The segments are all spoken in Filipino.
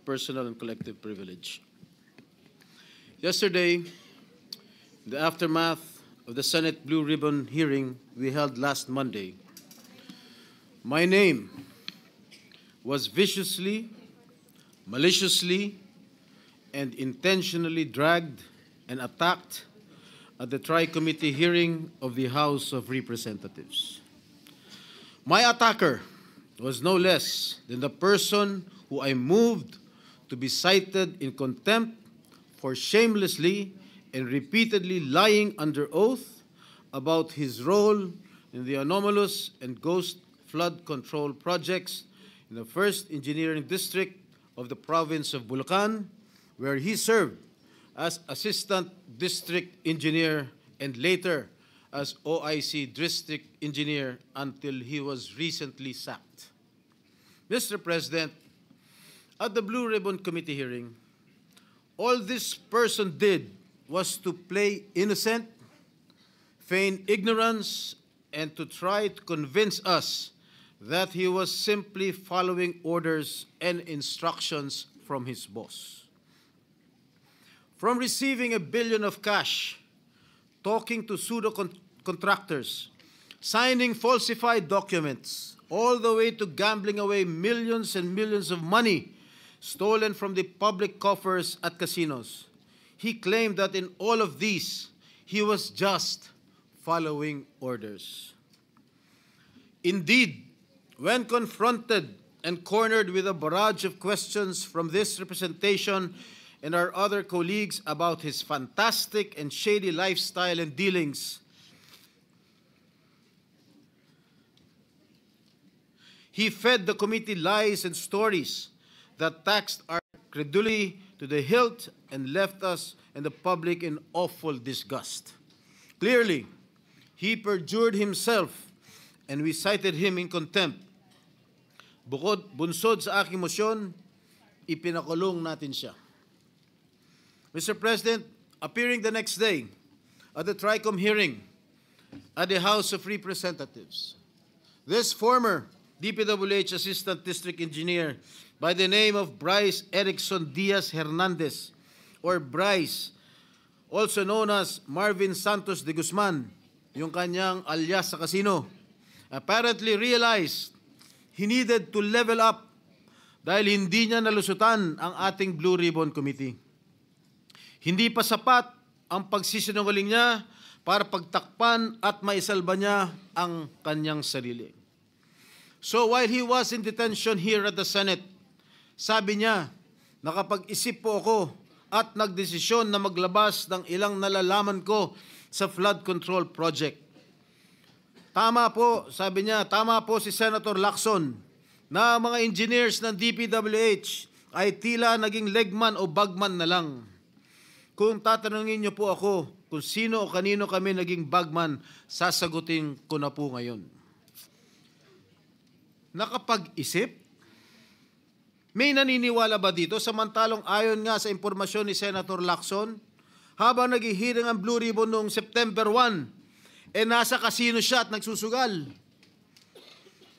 of personal and collective privilege. Yesterday, in the aftermath of the Senate Blue Ribbon hearing we held last Monday, my name was viciously, maliciously, and intentionally dragged and attacked at the Tri-Committee hearing of the House of Representatives. My attacker was no less than the person who I moved to be cited in contempt for shamelessly and repeatedly lying under oath about his role in the anomalous and ghost flood control projects in the 1st Engineering District of the province of Bulacan, where he served as Assistant District Engineer and later as OIC District Engineer until he was recently sacked. Mr. President, at the Blue Ribbon Committee hearing, all this person did was to play innocent, feign ignorance, and to try to convince us that he was simply following orders and instructions from his boss. From receiving $1 billion of cash, talking to pseudo-contractors, signing falsified documents, all the way to gambling away millions and millions of money stolen from the public coffers at casinos, he claimed that in all of these, he was just following orders. Indeed, when confronted and cornered with a barrage of questions from this representation and our other colleagues about his fantastic and shady lifestyle and dealings, he fed the committee lies and stories that taxed our credulity to the hilt and left us and the public in awful disgust. Clearly, he perjured himself and we cited him in contempt. Bunsod sa aking motion, ipinakulong natin siya. Mr. President, appearing the next day at the TRICOM hearing at the House of Representatives, this former DPWH Assistant District Engineer by the name of Bryce Erickson Diaz Hernandez, or Bryce, also known as Marvin Santos de Guzman, yung kanyang alias sa casino, apparently realized he needed to level up dahil hindi niya nalusutan ang ating Blue Ribbon Committee. Hindi pa sapat ang pagsisinungaling niya para pagtakpan at maisalba niya ang kanyang sarili. So while he was in detention here at the Senate, sabi niya, nakapag-isip po ako at nagdesisyon na maglabas ng ilang nalalaman ko sa flood control project. Tama po, sabi niya, tama po si Senator Lacson na mga engineers ng DPWH ay tila naging legman o bagman na lang. Kung tatanungin niyo po ako kung sino o kanino kami naging bagman, sasagutin ko na po ngayon. Nakapag-isip? May naniniwala ba dito samantalong ayon nga sa impormasyon ni Senator Lacson, habang naghihiring ang Blue Ribbon noong September 1, nasa casino siya at nagsusugal.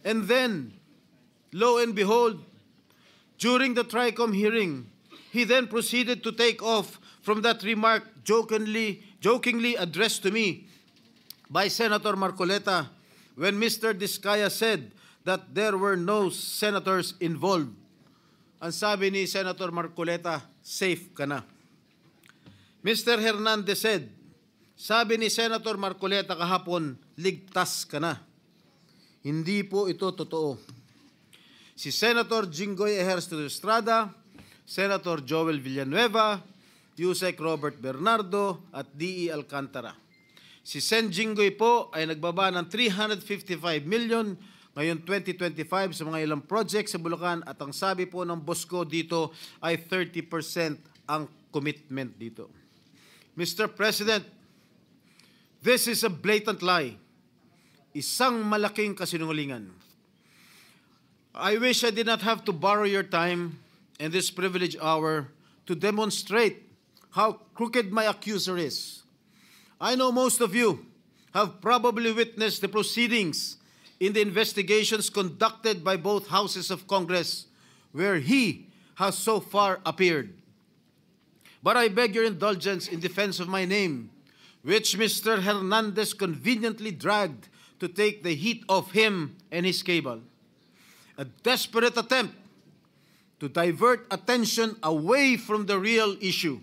And then, lo and behold, during the TRICOM hearing, he then proceeded to take off from that remark jokingly addressed to me by Senator Marcoleta when Mr. Diskaya said that there were no senators involved. Ang sabi ni Senator Marcoleta, safe ka na. Mr. Hernandez said, sabi ni Senator Marcoleta kahapon, ligtas ka na. Hindi po ito totoo. Si Senator Jinggoy Ejercito Estrada, Senator Joel Villanueva, Yusek Robert Bernardo at D.E. Alcantara. Si Sen Jinggoy po ay nagbaba ng 355 million ngayon 2025 sa mga ilang projects sa Bulacan at ang sabi po ng boss ko dito ay 30% ang commitment dito. Mr. President, this is a blatant lie. Isang malaking kasinungalingan. I wish I did not have to borrow your time in this privileged hour to demonstrate how crooked my accuser is. I know most of you have probably witnessed the proceedings in the investigations conducted by both houses of Congress, where he has so far appeared. But I beg your indulgence in defense of my name, which Mr. Hernandez conveniently dragged to take the heat off him and his cable. A desperate attempt to divert attention away from the real issue,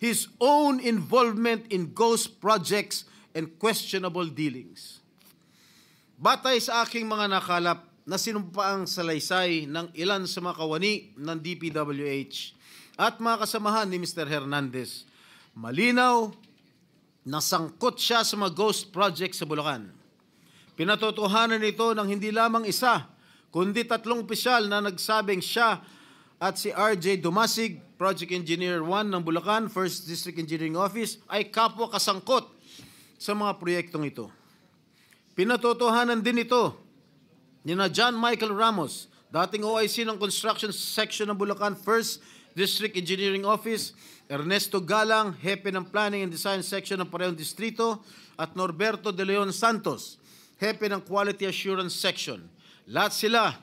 his own involvement in ghost projects and questionable dealings. Batay sa aking mga nakalap na sinumpaang salaysay ng ilan sa mga kawani ng DPWH at mga kasamahan ni Mr. Hernandez, malinaw na sangkot siya sa mga ghost project sa Bulacan. Pinatotohanan ito ng hindi lamang isa, kundi 3 opisyal na nagsabing siya at si RJ Dumasig, Project Engineer 1 ng Bulacan, 1st District Engineering Office, ay kapwa kasangkot sa mga proyektong ito. Pinatotohanan din ito ni na John Michael Ramos, dating OIC ng Construction Section ng Bulacan, 1st District Engineering Office, Ernesto Galang, Hepe ng Planning and Design Section ng parehong distrito, at Norberto De Leon Santos, Hepe ng Quality Assurance Section. Lahat sila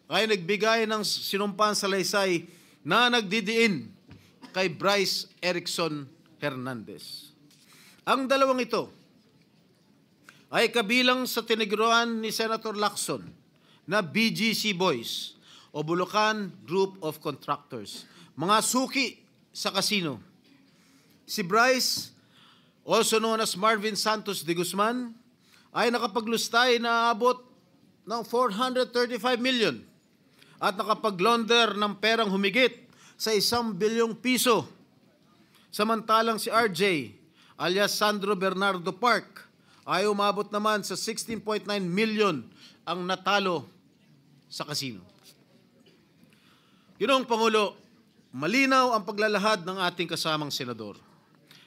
ay nagbigay ng sinumpaan salaysay na nagdidiin kay Bryce Erickson Hernandez. Ang dalawang ito ay kabilang sa tiniguruan ni Senator Lacson na BGC Boys o Bulacan Group of Contractors, mga suki sa kasino. Si Bryce, also known as Marvin Santos de Guzman, ay nakapaglustay na abot ng 435 million at nakapag-launder ng perang humigit sa 1 bilyong piso. Samantalang si RJ, alias Sandro Bernardo Park, ay umabot naman sa 16.9 million ang natalo sa kasino. Ginoong Pangulo, malinaw ang paglalahad ng ating kasamang senador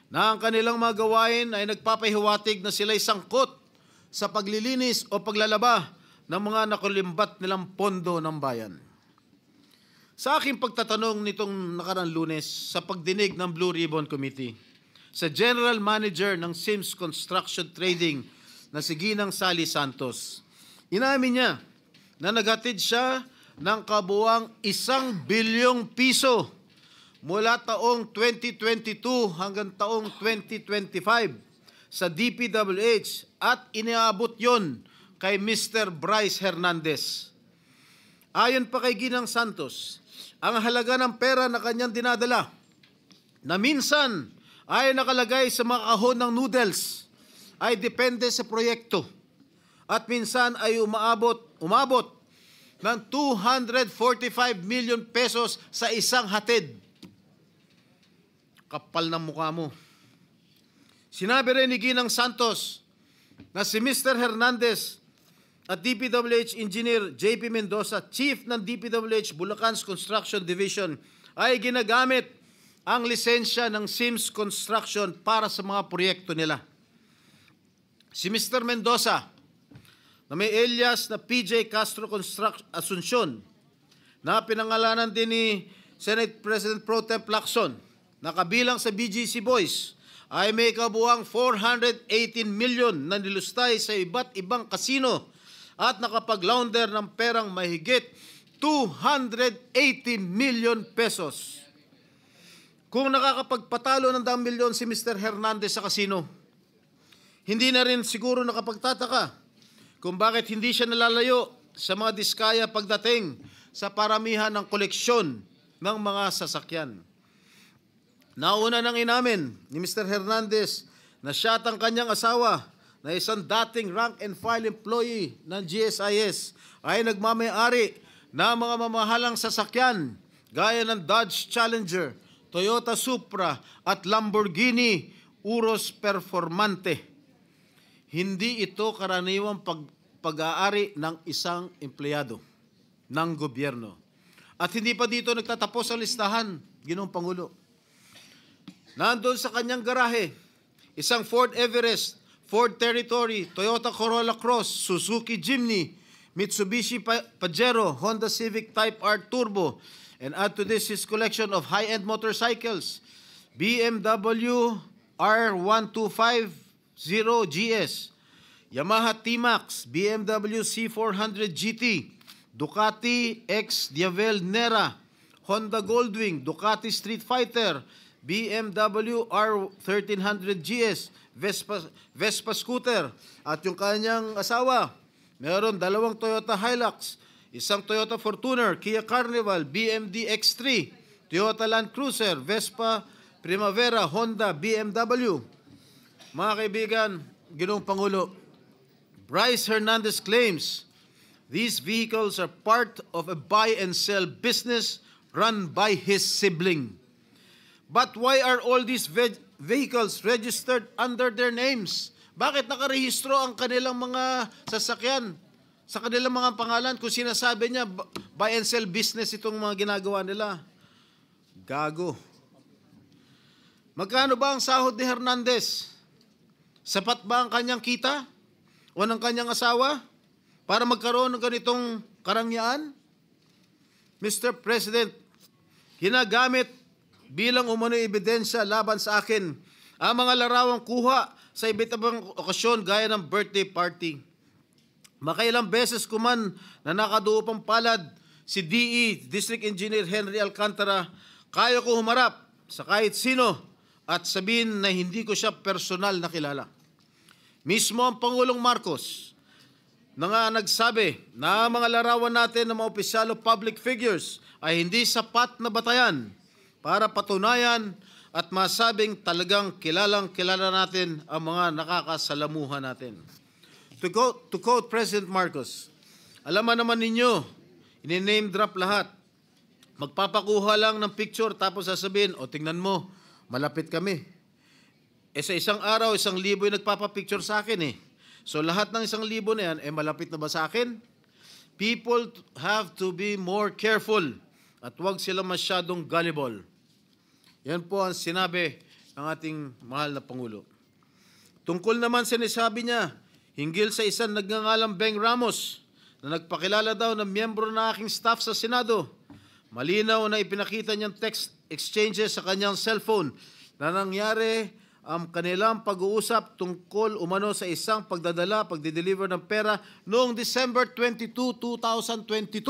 na ang kanilang mga gawain ay nagpapahiwatig na sila'y sangkot sa paglilinis o paglalaba ng mga nakulimbat nilang pondo ng bayan. Sa aking pagtatanong nitong nakarang Lunes sa pagdinig ng Blue Ribbon Committee sa General Manager ng Sims Construction Trading na si Ginang Sally Santos, inamin niya na naghatid siya ng kabuuang 1 bilyong piso mula taong 2022 hanggang taong 2025 sa DPWH at iniabot yon kay Mr. Bryce Hernandez. Ayon pa kay Ginang Santos, ang halaga ng pera na kanyang dinadala na minsan ay nakalagay sa mga kahon ng noodles ay depende sa proyekto at minsan ay umabot ng 245 million pesos sa isang hatid. Kapal ng mukha mo. Sinabi rin ni Ginang Santos na si Mr. Hernandez at DPWH Engineer JP Mendoza, Chief ng DPWH Bulacan's Construction Division, ay ginagamit ang lisensya ng Sims Construction para sa mga proyekto nila. Si Mr. Mendoza, na may alias na PJ Castro Asuncion, na pinangalanan din ni Senate President Pro Tem Lacson, na kabilang sa BGC Boys, ay may kabuuang 418 million na nilustay sa iba't ibang kasino at nakapag-launder ng perang mahigit 218 million pesos. Kung nakakapagpatalo ng 10 milyon si Mr. Hernandez sa kasino, hindi na rin siguro nakapagtataka kung bakit hindi siya nalalayo sa mga diskaya pagdating sa paramihan ng koleksyon ng mga sasakyan. Nauna nang inamin ni Mr. Hernandez na siya at ang kanyang asawa na isang dating rank and file employee ng GSIS ay nagmamayari na mga mamahalang sasakyan gaya ng Dodge Challenger, Toyota Supra at Lamborghini Urus Performante. Hindi ito karaniwang pag-aari ng isang empleyado ng gobyerno. At hindi pa dito nagtatapos ang listahan, Ginoong Pangulo. Nandun sa kanyang garahe, isang Ford Everest, Ford Territory, Toyota Corolla Cross, Suzuki Jimny, Mitsubishi Pajero, Honda Civic Type R Turbo, and add to this his collection of high-end motorcycles, BMW R1250GS, Yamaha T-Max, BMW C400 GT, Ducati X Diavel Nera, Honda Goldwing, Ducati Street Fighter, BMW R1300 GS, Vespa scooter, at yung kanyang asawa, meron 2 Toyota Hilux, 1 Toyota Fortuner, Kia Carnival, BMD X3, Toyota Land Cruiser, Vespa Primavera, Honda, BMW. Mga kaibigan, Ginoong Pangulo, Bryce Hernandez claims these vehicles are part of a buy and sell business run by his sibling. But why are all these vehicles registered under their names? Bakit nakarehistro ang kanilang mga sasakyan sa kanilang mga pangalan kung sinasabi niya buy and sell business itong mga ginagawa nila? Gago. Magkano ba ang sahod ni Hernandez? Sapat ba ang kanyang kita o ng kanyang asawa para magkaroon ng ganitong karangyaan? Mr. President, ginagamit bilang umano'y ebidensya laban sa akin ang mga larawang kuha sa iba't ibang okasyon gaya ng birthday party. Makailang beses ko man na nakaduupang palad si DE, District Engineer Henry Alcantara, kaya ko humarap sa kahit sino at sabihin na hindi ko siya personal na kilala. Mismo ang Pangulong Marcos na nga nagsabi na ang mga larawan natin ng mga opisyal o public figures ay hindi sapat na batayan para patunayan at masabing talagang kilalang-kilala natin ang mga nakakasalamuhan natin. To quote President Marcos, alaman naman ninyo, ini-name drop lahat. Magpapakuha lang ng picture tapos sasabihin, o tingnan mo, malapit kami. Sa isang araw, 1,000 yung nagpapapicture sa akin eh. So lahat ng 1,000 na yan, malapit na ba sa akin? People have to be more careful at huwag sila masyadong gullible. Yan po ang sinabi ng ating mahal na Pangulo. Tungkol naman sinasabi niya, hinggil sa isang nagngangalang Beng Ramos na nagpakilala daw ng miyembro ng aking staff sa Senado. Malinaw na ipinakita niyang text exchanges sa kanyang cellphone na nangyari ang kanilang pag-uusap tungkol umano sa isang pagdideliver ng pera noong December 22, 2022.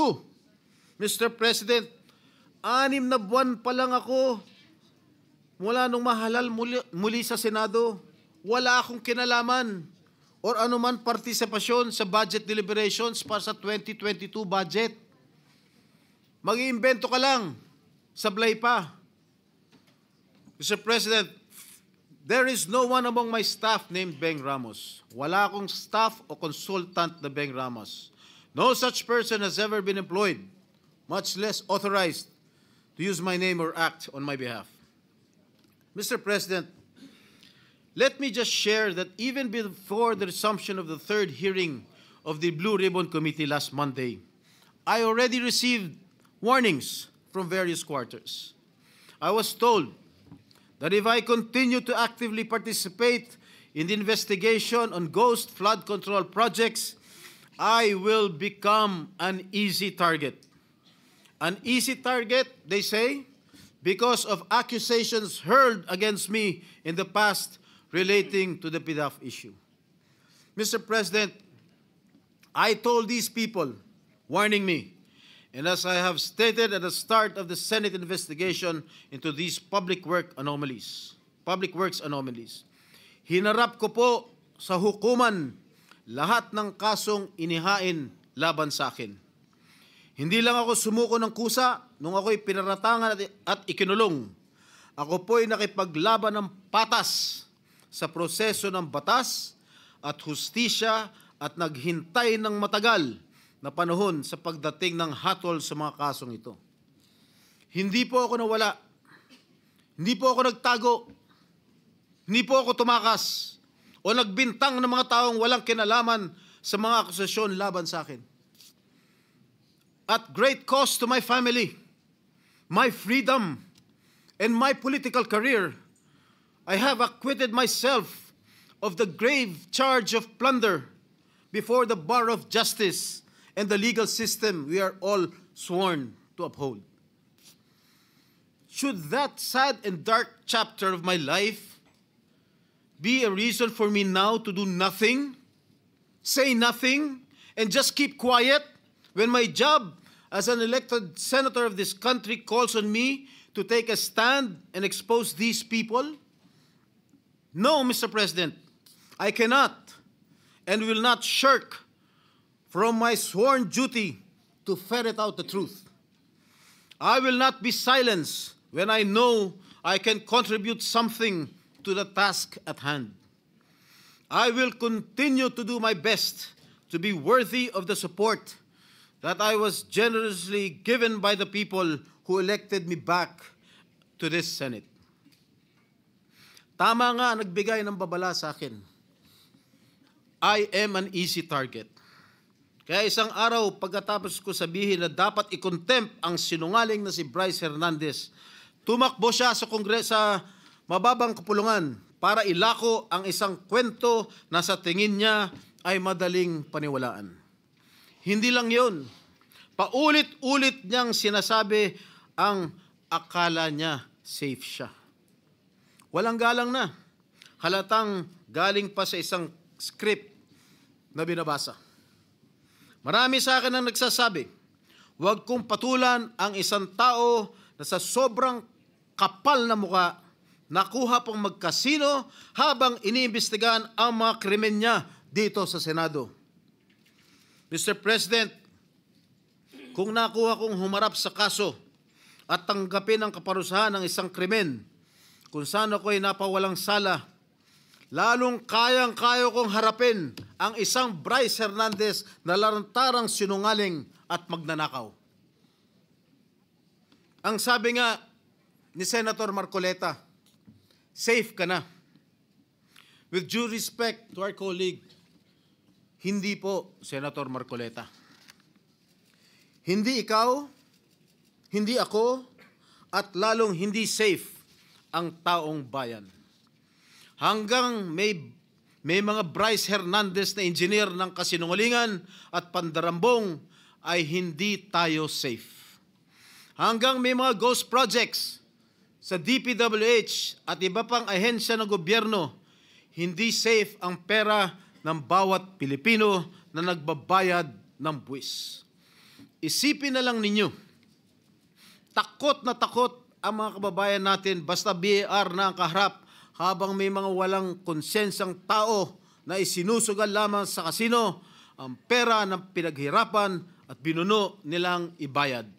Mr. President, 6 na buwan pa lang ako mula nung mahalal muli sa Senado. Wala akong kinalaman or anuman partisipasyon sa budget deliberations para sa 2022 budget. Mag-iimbento ka lang, sablay pa. Mr. President, there is no one among my staff named Beng Ramos. Wala akong staff o consultant na Beng Ramos. No such person has ever been employed, much less authorized to use my name or act on my behalf. Mr. President, let me just share that even before the resumption of the 3rd hearing of the Blue Ribbon Committee last Monday, I already received warnings from various quarters. I was told that if I continue to actively participate in the investigation on ghost flood control projects, I will become an easy target. An easy target, they say, because of accusations hurled against me in the past relating to the PDAF issue. Mr. President, I told these people, warning me, and as I have stated at the start of the Senate investigation into these public works anomalies, hinarap ko po sa hukuman lahat ng kasong inihain laban sa akin. Hindi lang ako sumuko ng kusa nung ako'y pinaratangan at ikinulong. Ako po'y nakipaglaban ng patas sa proseso ng batas at hustisya at naghintay ng matagal na panahon sa pagdating ng hatol sa mga kasong ito. Hindi po ako nawala. Hindi po ako nagtago. Hindi po ako tumakas o nagbintang ng mga taong walang kinalaman sa mga akusasyon laban sa akin. At great cost to my family, my freedom, and my political career, I have acquitted myself of the grave charge of plunder before the bar of justice and the legal system we are all sworn to uphold. Should that sad and dark chapter of my life be a reason for me now to do nothing, say nothing, and just keep quiet when my job as an elected senator of this country, calls on me to take a stand and expose these people? No, Mr. President, I cannot and will not shirk from my sworn duty to ferret out the truth. I will not be silenced when I know I can contribute something to the task at hand. I will continue to do my best to be worthy of the support that I was generously given by the people who elected me back to this Senate. Tama nga nagbigay ng babala sa akin. I am an easy target. Kaya isang araw pagkatapos ko sabihin na dapat i-contempt ang sinungaling na si Bryce Hernandez, tumakbo siya sa Kongreso sa mababang kapulungan para ilako ang isang kwento na sa tingin niya ay madaling paniwalaan. Hindi lang yun. Paulit-ulit niyang sinasabi ang akala niya safe siya. Walang galang na. Halatang galing pa sa isang script na binabasa. Marami sa akin ang nagsasabi, huwag kong patulan ang isang tao na sa sobrang kapal na muka, nakuha pang magkasino habang iniimbestigahan ang mga krimen niya dito sa Senado. Mr. President, kung nakuha kong humarap sa kaso at tanggapin ang kaparusahan ng isang krimen kung saan ako'y napawalang sala, lalong kayang-kaya kong harapin ang isang Bryce Hernandez na lantarang sinungaling at magnanakaw. Ang sabi nga ni Senator Marcoleta, safe ka na. With due respect to our colleague, hindi po, Senator Marcoleta. Hindi ikaw, hindi ako, at lalong hindi safe ang taong bayan. Hanggang may mga Bryce Hernandez na engineer ng kasinungalingan at pandarambong ay hindi tayo safe. Hanggang may mga ghost projects sa DPWH at iba pang ahensya ng gobyerno, hindi safe ang pera ng bawat Pilipino na nagbabayad ng buwis. Isipin na lang ninyo, takot na takot ang mga kababayan natin basta BAR na ang kaharap habang may mga walang konsyensang tao na isinusugal lamang sa kasino ang pera ng pinaghirapan at binuno nilang ibayad.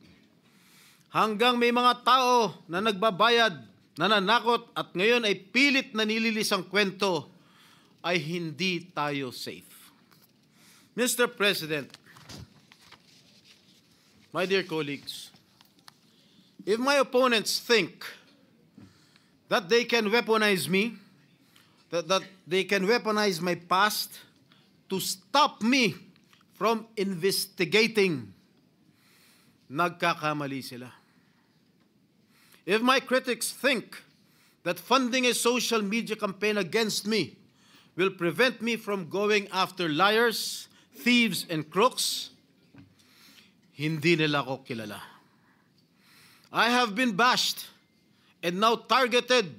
Hanggang may mga tao na nagbabayad, nananakot at ngayon ay pilit na nililis ang kwento, ay hindi tayo safe. Mr. President, my dear colleagues, if my opponents think that they can weaponize me, that they can weaponize my past to stop me from investigating, nagkakamali sila. If my critics think that funding a social media campaign against me will prevent me from going after liars, thieves, and crooks, hindi nila ako kilala. I have been bashed and now targeted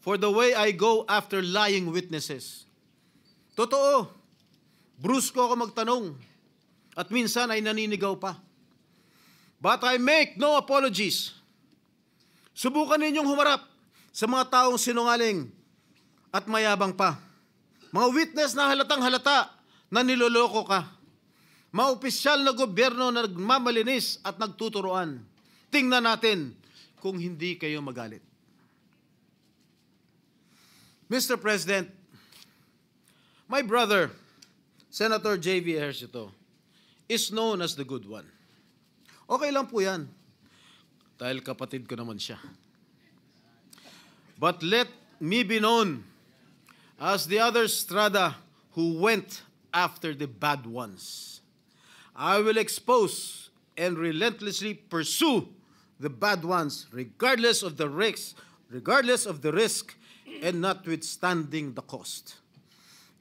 for the way I go after lying witnesses. Totoo, brusko ako magtanong at minsan ay naninigaw pa. But I make no apologies. Subukan ninyong humarap sa mga taong sinungaling at mayabang pa. Mga witness na halatang halata na niloloko ka. Mga opisyal na gobyerno na nagmamalinis at nagtuturoan. Tingnan natin kung hindi kayo magalit. Mr. President, my brother, Senator J.V. Ejercito, is known as the good one. Okay lang po yan, dahil kapatid ko naman siya. But let me be known as the other strada who went after the bad ones. I will expose and relentlessly pursue the bad ones, regardless of the risk, and notwithstanding the cost.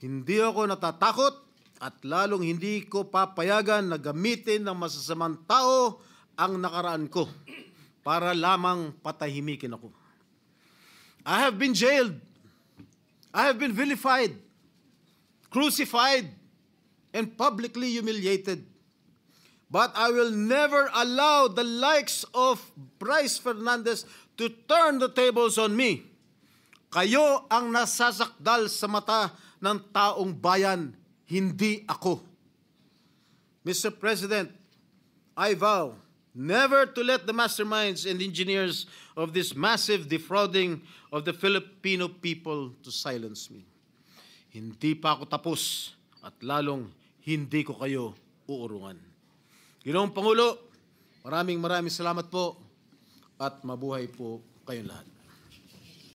Hindi ako natatakot at lalong hindi ko papayagan na gamitin ng masasamang tao ang nakaraan ko para lamang patahimikin ako. I have been jailed. I have been vilified, crucified, and publicly humiliated. But I will never allow the likes of Bryce Fernandez to turn the tables on me. Kayo ang nasasakdal sa mata ng taong bayan, hindi ako. Mr. President, I vow never to let the masterminds and engineers of this massive defrauding of the Filipino people to silence me. Hindi pa ako tapos at lalong hindi ko kayo uurungan. Ginoong Pangulo, maraming salamat po at mabuhay po kayong lahat.